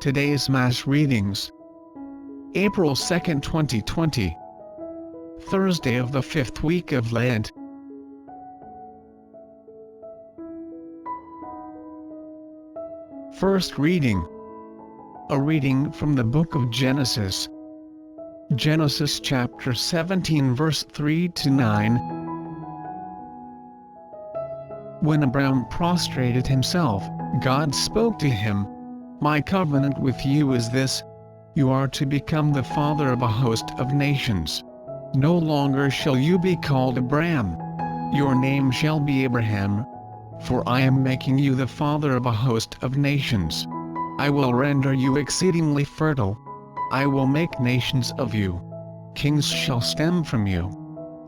Today's Mass readings. April 2, 2020. Thursday of the 5th week of Lent. First reading. A reading from the book of Genesis. Genesis chapter 17 verse 3 to 9. When Abraham prostrated himself, God spoke to him, "My covenant with you is this: you are to become the father of a host of nations. No longer shall you be called Abram. Your name shall be Abraham, for I am making you the father of a host of nations. I will render you exceedingly fertile. I will make nations of you. Kings shall stem from you.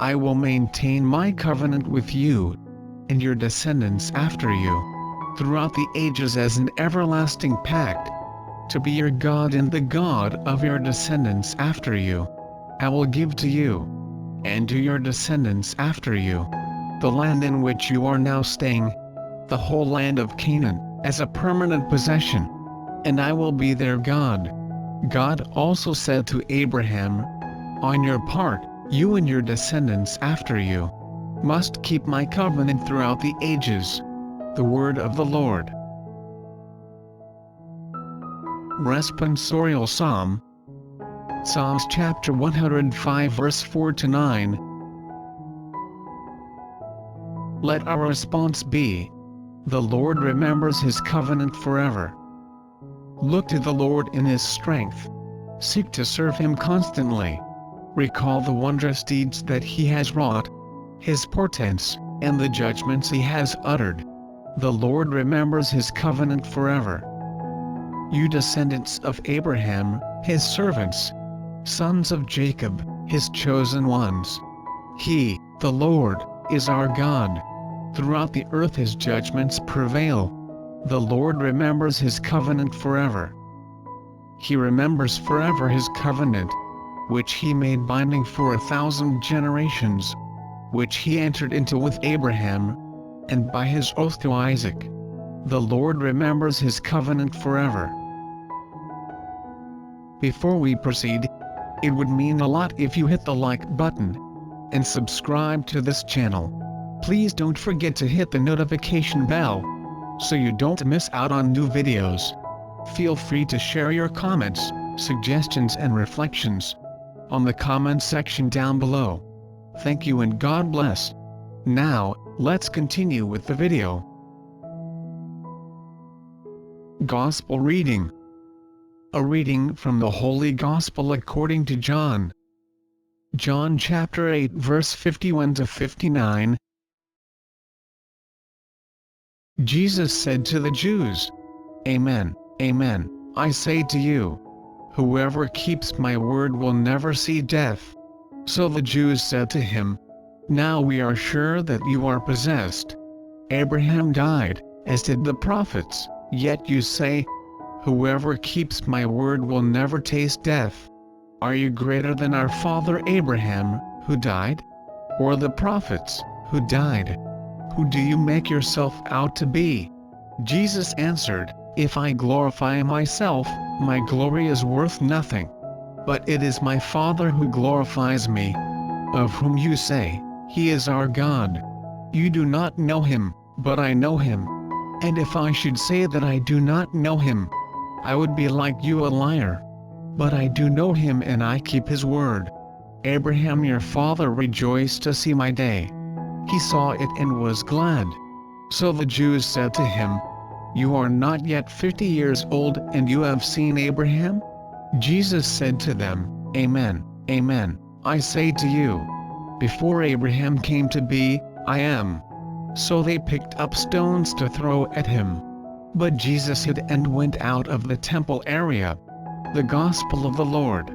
I will maintain my covenant with you and your descendants after you throughout the ages as an everlasting pact, to be your God and the God of your descendants after you. I will give to you and to your descendants after you the land in which you are now staying, the whole land of Canaan, as a permanent possession, and I will be their God." God also said to Abraham, "On your part, you and your descendants after you must keep my covenant throughout the ages." The word of the Lord. Responsorial Psalm. Psalms chapter 105 verse 4 to 9. Let our response be, "The Lord remembers his covenant forever." Look to the Lord in his strength. Seek to serve him constantly. Recall the wondrous deeds that he has wrought, his portents, and the judgments he has uttered. The Lord remembers his covenant forever. You descendants of Abraham, his servants, sons of Jacob, his chosen ones. He, the Lord, is our God. Throughout the earth his judgments prevail. The Lord remembers his covenant forever. He remembers forever his covenant, which he made binding for 1,000 generations, which he entered into with Abraham, and by his oath to Isaac. The Lord remembers his covenant forever. Before we proceed, it would mean a lot if you hit the like button and subscribe to this channel. Please don't forget to hit the notification bell so you don't miss out on new videos. Feel free to share your comments, suggestions and reflections on the comment section down below. Thank you and God bless. Now, let's continue with the video. Gospel reading. A reading from the Holy Gospel according to John. John chapter 8 verse 51 to 59. Jesus said to the Jews, "Amen, amen, I say to you, whoever keeps my word will never see death." So the Jews said to him, "Now we are sure that you are possessed. Abraham died, as did the prophets, yet you say, whoever keeps my word will never taste death. Are you greater than our father Abraham, who died? Or the prophets, who died? Who do you make yourself out to be?" Jesus answered, "If I glorify myself, my glory is worth nothing. But it is my Father who glorifies me, of whom you say, he is our God. You do not know him, but I know him. And if I should say that I do not know him, I would be like you, a liar. But I do know him and I keep his word. Abraham your father rejoiced to see my day. He saw it and was glad." So the Jews said to him, "You are not yet 50 years old and you have seen Abraham?" Jesus said to them, "Amen, amen, I say to you, before Abraham came to be, I am." So they picked up stones to throw at him. But Jesus hid and went out of the temple area. The Gospel of the Lord.